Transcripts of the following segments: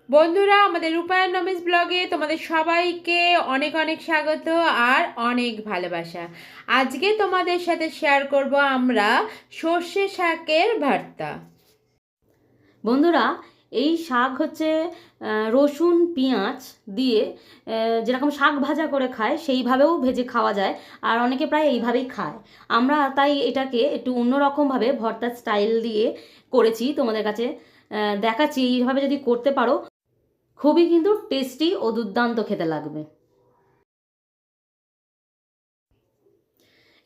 বন্ধুরা, আমাদের রূপায়ণ নমিস ব্লগে তোমাদের সবাইকে অনেক অনেক স্বাগত আর অনেক ভালোবাসা। আজকে তোমাদের সাথে শেয়ার করব আমরা সর্ষে শাকের ভর্তা। বন্ধুরা, এই শাক হচ্ছে রসুন পেঁয়াজ দিয়ে যেরকম শাক ভাজা করে খায় সেইভাবেও ভেজে খাওয়া যায়, আর অনেকে প্রায় এইভাবেই খায়। আমরা তাই এটাকে একটু অন্যরকমভাবে ভর্তার স্টাইল দিয়ে করেছি, তোমাদের কাছে দেখাচ্ছি। এইভাবে যদি করতে পারো খুবই কিন্তু টেস্টি ও দুর্দান্ত খেতে লাগবে।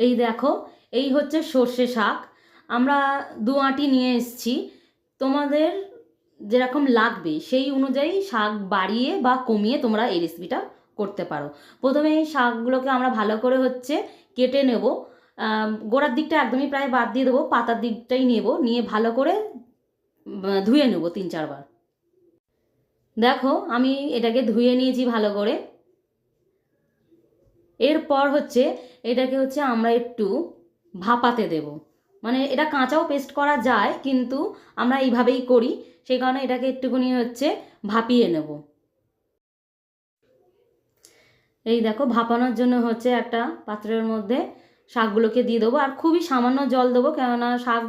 এই দেখো, এই হচ্ছে সর্ষে শাক। আমরা দু আঁটি নিয়ে এসেছি। তোমাদের যেরকম লাগবে সেই অনুযায়ী শাক বাড়িয়ে বা কমিয়ে তোমরা এই রেসিপিটা করতে পারো। প্রথমে এই শাকগুলোকে আমরা ভালো করে হচ্ছে কেটে নেব। গোড়ার দিকটা একদমই প্রায় বাদ দিয়ে দেবো, পাতার দিকটাই নেব, নিয়ে ভালো করে ধুয়ে নেব 3-4 বার। দেখো, আমি এটাকে ধুয়ে নিয়েছি ভালো করে। এরপর হচ্ছে এটাকে হচ্ছে আমরা একটু ভাপাতে দেব। মানে এটা কাঁচাও পেস্ট করা যায়, কিন্তু আমরা এইভাবেই করি, সেই কারণে এটাকে একটুখানি হচ্ছে ভাপিয়ে নেব। এই দেখো, ভাপানোর জন্য হচ্ছে একটা পাত্রের মধ্যে শাকগুলোকে দিয়ে দেবো, আর খুবই সামান্য জল দেবো, কেননা শাক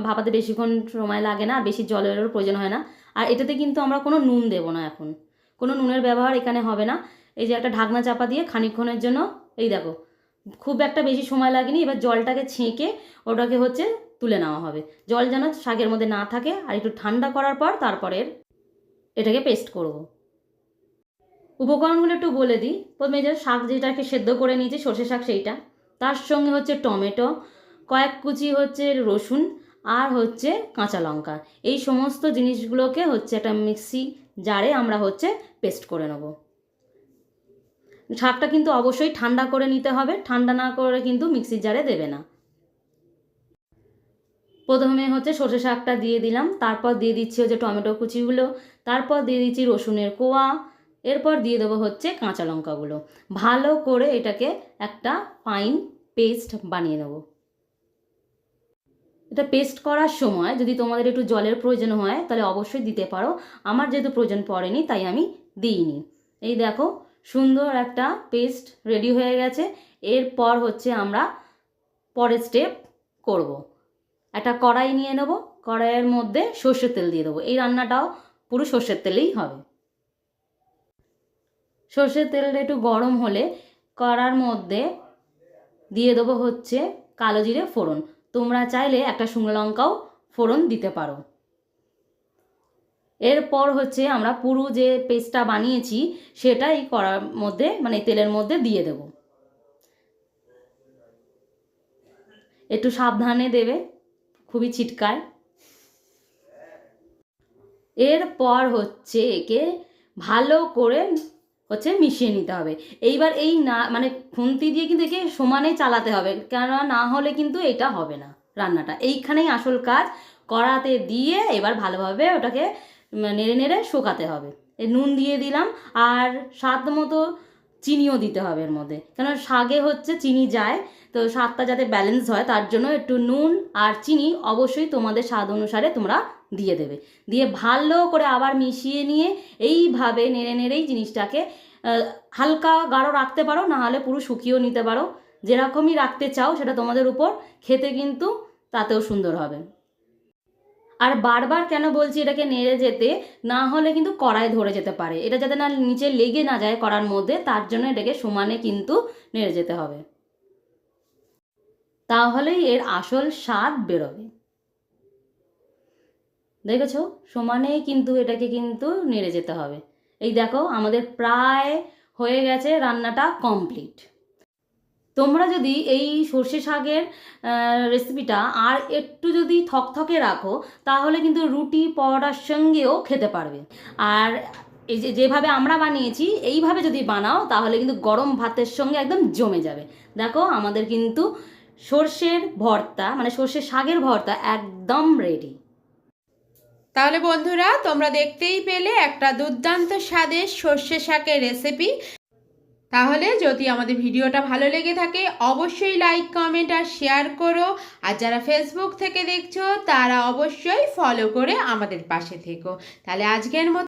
ভাপাতে বেশিক্ষণ সময় লাগে না, বেশি জলেরও প্রয়োজন হয় না। আর এটাতে কিন্তু আমরা কোনো নুন দেবো না, এখন কোনো নুনের ব্যবহার এখানে হবে না। এই যে একটা ঢাকনা চাপা দিয়ে খানিকক্ষণের জন্য, এই দেখো, খুব একটা বেশি সময় লাগেনি। এবার জলটাকে ছেঁকে ওটাকে হচ্ছে তুলে নেওয়া হবে। জল যেন শাকের মধ্যে না থাকে, আর একটু ঠান্ডা করার পর তারপরে এটাকে পেস্ট করব। উপকরণগুলো একটু বলে দিই। প্রথমে যে শাক যেটাকে সেদ্ধ করে নিয়েছি, সর্ষে শাক, সেইটা, তার সঙ্গে হচ্ছে টমেটো, কয়েক কুচি হচ্ছে রসুন, আর হচ্ছে কাঁচা লঙ্কা। এই সমস্ত জিনিসগুলোকে হচ্ছে একটা মিক্সি জারে আমরা হচ্ছে পেস্ট করে নেব। শাকটা কিন্তু অবশ্যই ঠান্ডা করে নিতে হবে, ঠান্ডা না করে কিন্তু মিক্সির জারে দেবে না। প্রথমে হচ্ছে সর্ষে শাকটা দিয়ে দিলাম, তারপর দিয়ে দিচ্ছি হচ্ছে টমেটো কুচিগুলো, তারপর দিয়ে দিচ্ছি রসুনের কোয়া, এরপর দিয়ে দেবো হচ্ছে কাঁচা লঙ্কাগুলো। ভালো করে এটাকে একটা ফাইন পেস্ট বানিয়ে নেব। এটা পেস্ট করার সময় যদি তোমাদের একটু জলের প্রয়োজন হয় তাহলে অবশ্যই দিতে পারো। আমার যেহেতু প্রয়োজন পড়েনি তাই আমি দিইনি। এই দেখো, সুন্দর একটা পেস্ট রেডি হয়ে গেছে। এরপর হচ্ছে আমরা পরের স্টেপ করব। একটা কড়াই নিয়ে নেব, কড়াইয়ের মধ্যে সর্ষের তেল দিয়ে দেবো। এই রান্নাটাও পুরো সর্ষের তেলেই হবে। সর্ষের তেলটা একটু গরম হলে কড়ার মধ্যে দিয়ে দেবো হচ্ছে কালো জিরে ফোড়ন। তোমরা চাইলে একটা শুকনো লঙ্কাও ফোড়ন দিতে পারো। এরপর হচ্ছে আমরা পুরো যে পেস্টটা বানিয়েছি সেটাই কড়ার মধ্যে, মানে তেলের মধ্যে দিয়ে দেব। একটু সাবধানে দেবে, খুবই ছিটকায়। এরপর হচ্ছে একে ভালো করে হচ্ছে মিশিয়ে নিতে হবে। এইবার এই না মানে খুন্তি দিয়ে কিন্তু একে সমানে চালাতে হবে, কেননা না হলে কিন্তু এটা হবে না রান্নাটা। এইখানেই আসল কাজ। কড়াতে দিয়ে এবার ভালোভাবে ওটাকে নেড়ে নেড়ে শুকাতে হবে। নুন দিয়ে দিলাম, আর স্বাদ মতো চিনিও দিতে হবে এর মধ্যে, কেন শাকে হচ্ছে চিনি যায়, তো স্বাদটা যাতে ব্যালেন্স হয় তার জন্য একটু নুন আর চিনি অবশ্যই তোমাদের স্বাদ অনুসারে তোমরা দিয়ে দেবে। দিয়ে ভালো করে আবার মিশিয়ে নিয়ে এইভাবে নেড়ে নেড়েই জিনিসটাকে হালকা গাঢ় রাখতে পারো, না হলে পুরো শুকিয়েও নিতে পারো। যেরকমই রাখতে চাও সেটা তোমাদের উপর, খেতে কিন্তু তাতেও সুন্দর হবে। আর বারবার কেন বলছি এটাকে নেড়ে যেতে, না হলে কিন্তু কড়াই ধরে যেতে পারে। এটা যাতে না নিচে লেগে না যায় কড়ার মধ্যে, তার জন্য এটাকে সমানে কিন্তু নেড়ে যেতে হবে, তাহলেই এর আসল স্বাদ বেরোবে। দেখেছো, সমানেই কিন্তু এটাকে কিন্তু নেড়ে যেতে হবে। এই দেখো, আমাদের প্রায় হয়ে গেছে, রান্নাটা কমপ্লিট। তোমরা যদি এই সর্ষে শাকের রেসিপিটা আর একটু যদি থকথকে রাখো তাহলে কিন্তু রুটি পরোটার সঙ্গেও খেতে পারবে। আর এই যে যেভাবে আমরা বানিয়েছি এইভাবে যদি বানাও তাহলে কিন্তু গরম ভাতের সঙ্গে একদম জমে যাবে। দেখো, আমাদের কিন্তু সর্ষের ভর্তা, মানে সর্ষের শাকের ভর্তা একদম রেডি। তাহলে বন্ধুরা, তোমরা দেখতেই পেলে একটা দুর্দান্ত স্বাদের সর্ষে শাকের রেসিপি। তাহলে যদি আমাদের ভিডিওটা ভালো লেগে থাকে অবশ্যই লাইক, কমেন্ট আর শেয়ার করো। আর যারা ফেসবুক থেকে দেখছো তারা অবশ্যই ফলো করে আমাদের পাশে থেকো। তাহলে আজকের মতো